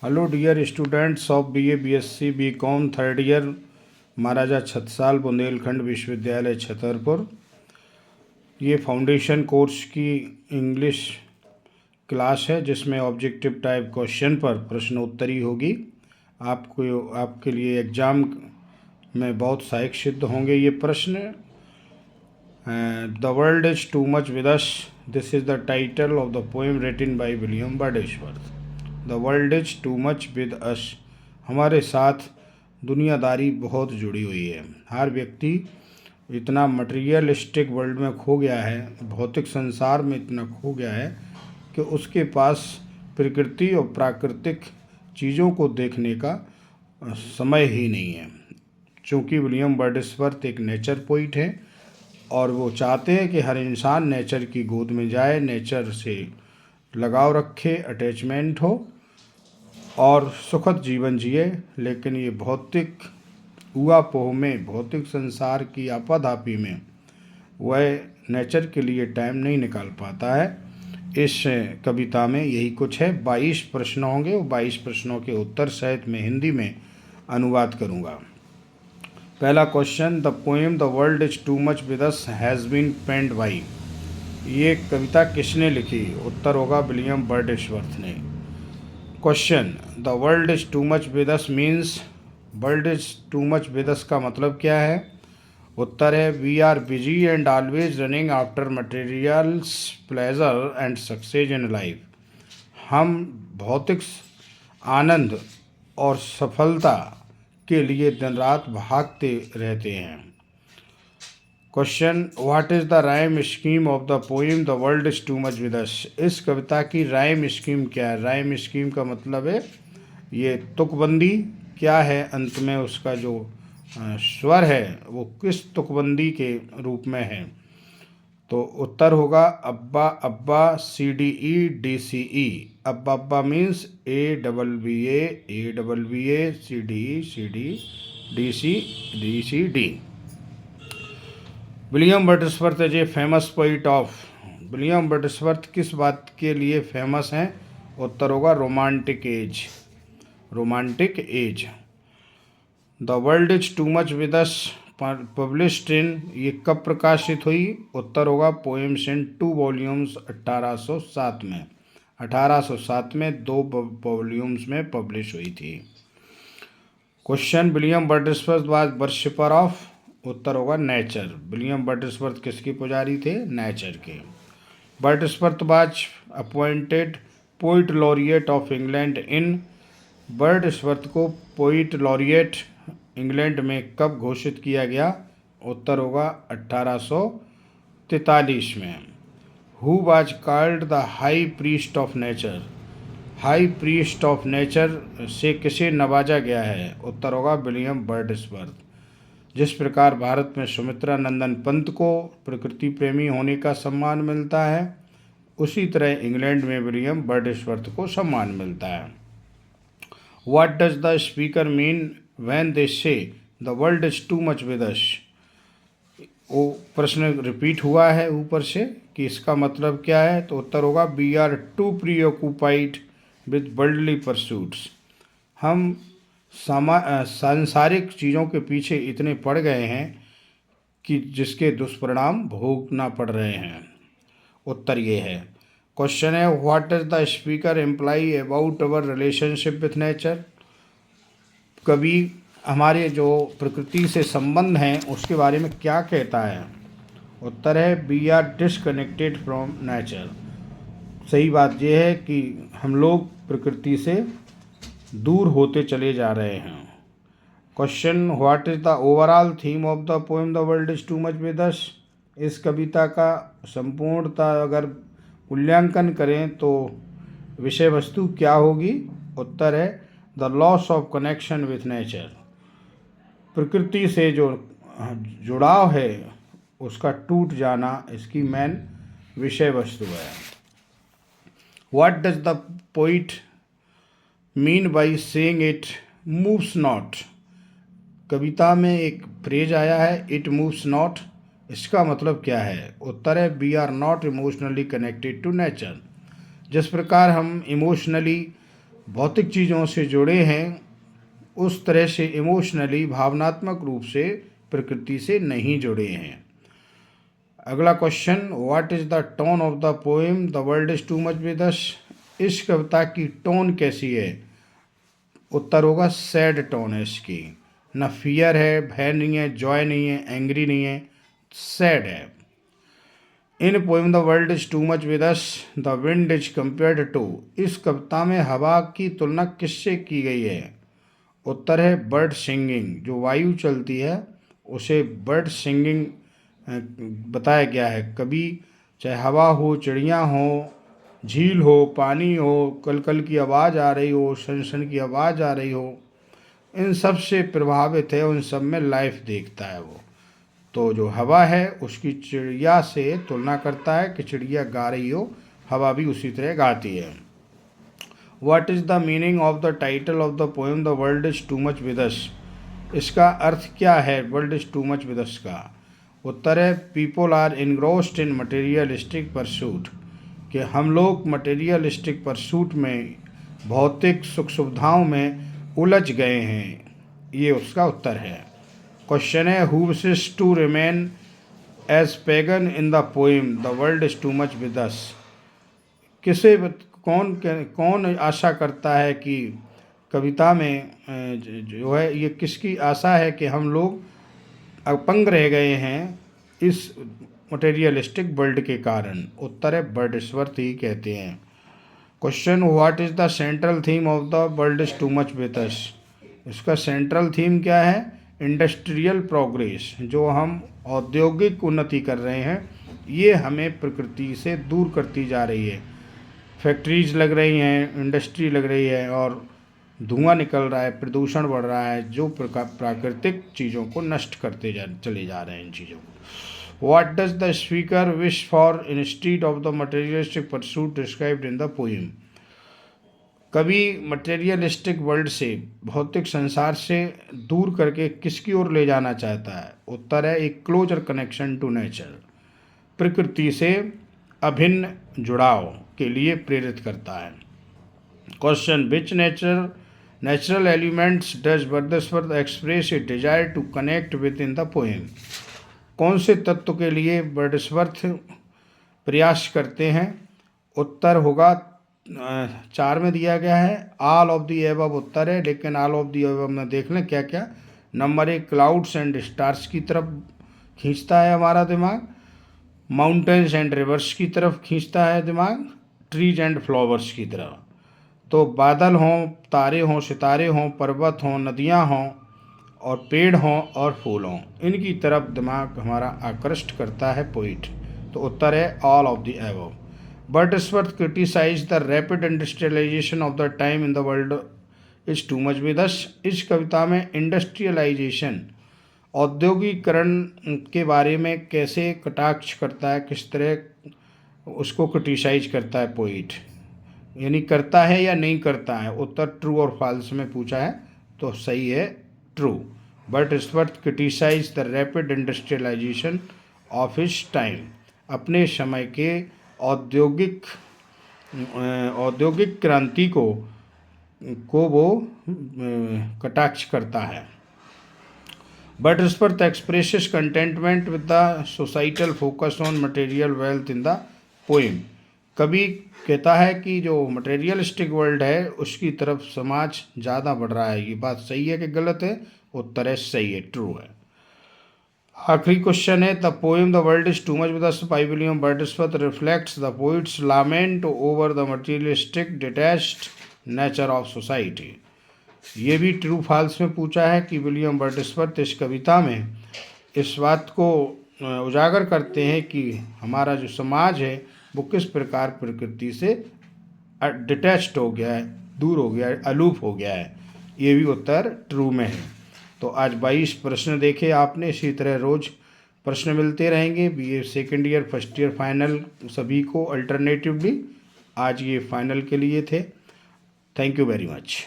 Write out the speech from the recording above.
Hello dear students of BA BSc BCom third year, Maharaja Chhatrasal Bundelkhand विश्वविद्यालय छतरपुर। ये foundation course की English class है जिसमें ऑब्जेक्टिव टाइप क्वेश्चन पर प्रश्नोत्तरी होगी। आपके लिए एग्ज़ाम में बहुत सहायक सिद्ध होंगे ये प्रश्न। The world is too much with us, this is the title of the poem written by William Wordsworth. The world is too much with us, हमारे साथ दुनियादारी बहुत जुड़ी हुई है। हर व्यक्ति इतना मटेरियलिस्टिक वर्ल्ड में खो गया है, भौतिक संसार में इतना खो गया है कि उसके पास प्रकृति और प्राकृतिक चीज़ों को देखने का समय ही नहीं है। चूँकि विलियम वर्ड्सवर्थ एक नेचर पोइट है और वो चाहते हैं कि हर इंसान नेचर की गोद में जाए, नेचर से लगाव रखे, अटैचमेंट हो और सुखद जीवन जिए। लेकिन ये भौतिक ऊहापोह में, भौतिक संसार की आपाधापी में वह नेचर के लिए टाइम नहीं निकाल पाता है। इस कविता में यही कुछ है। 22 प्रश्न होंगे और 22 प्रश्नों के उत्तर सहित मैं हिंदी में अनुवाद करूँगा। पहला question, the poem the world is too much with us has been penned by. ये कविता किसने लिखी? उत्तर होगा विलियम वर्ड्सवर्थ ने। Question, the world is too much with us means, world is too much with us का मतलब क्या है? उत्तर है we are busy and always running after materials pleasure and success in life. हम भौतिक आनंद और सफलता के लिए दिन रात भागते रहते हैं। Question, what is the rhyme scheme of the poem the world is too much with us. इस कविता की राइम स्कीम क्या है? राइम स्कीम का मतलब है ये तुकबंदी क्या है, अंत में उसका जो स्वर है वो किस तुकबंदी के रूप में है? तो उत्तर होगा अब्बा अब्बा C D E D C E. ABBA ABBA means A double B A C D C D. William Wordsworth is a famous poet of. William Wordsworth किस बात के लिए फेमस हैं? उत्तर होगा romantic age. Romantic age. The world is too much with us published in, ये कब प्रकाशित हुई? उत्तर होगा पोएम्स इन 2 वॉल्यूम्स 1807 में। 1807 में 2 वॉल्यूम्स में पब्लिश हुई थी। Question, William Wordsworth was worshipper of. उत्तर होगा नेचर। विलियम वर्ड्सवर्थ किसके पुजारी थे? नेचर के। Wordsworth was appointed poet laureate of England in. Wordsworth को पोइट लॉरिएट इंग्लैंड में कब घोषित किया गया? उत्तर होगा 1843 में। Who was called the high priest of nature. High priest of nature से किसे नवाजा गया है? उत्तर होगा विलियम वर्ड्सवर्थ। जिस प्रकार भारत में सुमित्रा नंदन पंत को प्रकृति प्रेमी होने का सम्मान मिलता है, उसी तरह इंग्लैंड में विलियम वर्ड्सवर्थ को सम्मान मिलता है। What does the speaker mean when they say the world is too much with us. वो प्रश्न रिपीट हुआ है ऊपर से कि इसका मतलब क्या है? तो उत्तर होगा we are too preoccupied with worldly pursuits. हम सांसारिक चीज़ों के पीछे इतने पड़ गए हैं कि जिसके दुष्परिणाम भोगना पड़ रहे हैं। उत्तर ये है। क्वेश्चन है, what does the speaker employee about our relationship with nature. कवि हमारे जो प्रकृति से संबंध हैं उसके बारे में क्या कहता है? उत्तर है we are disconnected from nature. सही बात यह है कि हम लोग प्रकृति से दूर होते चले जा रहे हैं। Question, what is the overall theme of the poem the world is too much with us. इस कविता का संपूर्णता अगर मूल्यांकन करें तो विषय वस्तु क्या होगी? उत्तर है the loss of connection with nature. प्रकृति से जो जुड़ाव है उसका टूट जाना इसकी मेन विषय वस्तु है। What does the poet mean by saying it moves not. कविता में एक फ्रेज आया है इट मूव्स नॉट, इसका मतलब क्या है? उत्तर है we are not emotionally connected to nature. जिस प्रकार हम इमोशनली भौतिक चीज़ों से जुड़े हैं, उस तरह से इमोशनली भावनात्मक रूप से प्रकृति से नहीं जुड़े हैं। अगला question, what is the tone of the poem the world is too much with us? इस कविता की टोन कैसी है? उत्तर होगा सैड टोन है इसकी। न फियर है, भय नहीं है, जॉय नहीं है, एंग्री नहीं है, सैड है। In poem the world is too much with us the wind is compared to. इस कविता में हवा की तुलना किससे की गई है? उत्तर है बर्ड सिंगिंग। जो वायु चलती है उसे बर्ड सिंगिंग बताया गया है। कभी चाहे हवा हो, चिड़िया हो, झील हो, पानी हो, कलकल की आवाज़ आ रही हो, सन की आवाज़ आ रही हो, इन सब से प्रभावित है, उन सब में लाइफ देखता है वो। तो जो हवा है उसकी चिड़िया से तुलना करता है कि चिड़िया गा रही हो, हवा भी उसी तरह गाती है। What is the meaning of the title of the poem the world is too much with us? इसका अर्थ क्या है world is too much with us का? उत्तर है people are engrossed in materialistic pursuit. कि हम लोग मटेरियलिस्टिक परसूट में, भौतिक सुख सुविधाओं में उलझ गए हैं। ये उसका उत्तर है। क्वेश्चन है, who wishes to remain as pagan in the poem the world is too much with us? किसे कौन आशा करता है कि कविता में जो है ये किसकी आशा है कि हम लोग अपंग रह गए हैं इस मटेरियलिस्टिक वर्ल्ड के कारण? उत्तर है बर्डसवर्थ ही कहते हैं। Question, what is the central theme of the world is too much with us? इसका सेंट्रल थीम क्या है? Industrial progress. जो हम औद्योगिक उन्नति कर रहे हैं ये हमें प्रकृति से दूर करती जा रही है। फैक्ट्रीज लग रही हैं, इंडस्ट्री लग रही है और धुआं निकल रहा है, प्रदूषण बढ़ रहा है, जो प्राकृतिक चीज़ों को नष्ट करते चले जा रहे हैं इन चीज़ों को। What does the speaker wish for instead of the materialistic pursuit described in the poem? कवि मटेरियलिस्टिक वर्ल्ड से, भौतिक संसार से दूर करके किसकी ओर ले जाना चाहता है? उत्तर है एक क्लोजर कनेक्शन टू नेचर। प्रकृति से अभिन्न जुड़ाव के लिए प्रेरित करता है। Question, which natural elements does Wordsworth express a desire to connect with in the poem? कौन से तत्व के लिए वर्dsworth प्रयास करते हैं? उत्तर होगा 4 में दिया गया है। ऑल ऑफ दी एबव उत्तर है, लेकिन ऑल ऑफ दी एबव में देख लें क्या क्या। नंबर 1 क्लाउड्स एंड स्टार्स की तरफ खींचता है हमारा दिमाग। माउंटेन्स एंड रिवर्स की तरफ खींचता है दिमाग। ट्रीज एंड फ्लावर्स की तरफ। तो बादल हों, तारे हों, सितारे हों, पर्वत हों, नदियाँ हों और पेड़ हों और फूल हों, इनकी तरफ दिमाग हमारा आकृष्ट करता है पोइट। तो उत्तर है all of the above. Wordsworth criticise the rapid industrialisation of the time in the world is too much with us. इस कविता में इंडस्ट्रियलाइजेशन, औद्योगिकरण के बारे में कैसे कटाक्ष करता है, किस तरह उसको क्रिटिसाइज करता है पोइट, यानी करता है या नहीं करता है? उत्तर ट्रू और फॉल्स में पूछा है तो सही है true. Wordsworth criticise the rapid industrialisation of his time. अपने समय के औद्योगिक क्रांति को वो कटाक्ष करता है। Wordsworth expresses contentment with the societal focus on material wealth in the poem. कवि कहता है कि जो मटेरियलिस्टिक वर्ल्ड है उसकी तरफ समाज ज़्यादा बढ़ रहा है। ये बात सही है कि गलत है? उत्तर है सही है, ट्रू है। आखिरी क्वेश्चन है, the poem the world is too much with us by William Wordsworth reflects the poet's lament over the materialistic detached nature of society. ये भी ट्रू फॉल्स में पूछा है कि विलियम वर्dsworth इस कविता में इस बात को उजागर करते हैं कि हमारा जो समाज है वो किस प्रकार प्रकृति से डिटैच्ड हो गया है, दूर हो गया है, अलूप हो गया है। ये भी उत्तर ट्रू में है। तो आज 22 प्रश्न देखे आपने। इसी तरह रोज़ प्रश्न मिलते रहेंगे। BA second year, first year, final सभी को अल्टरनेटिवली। आज ये फाइनल के लिए थे। Thank you very much.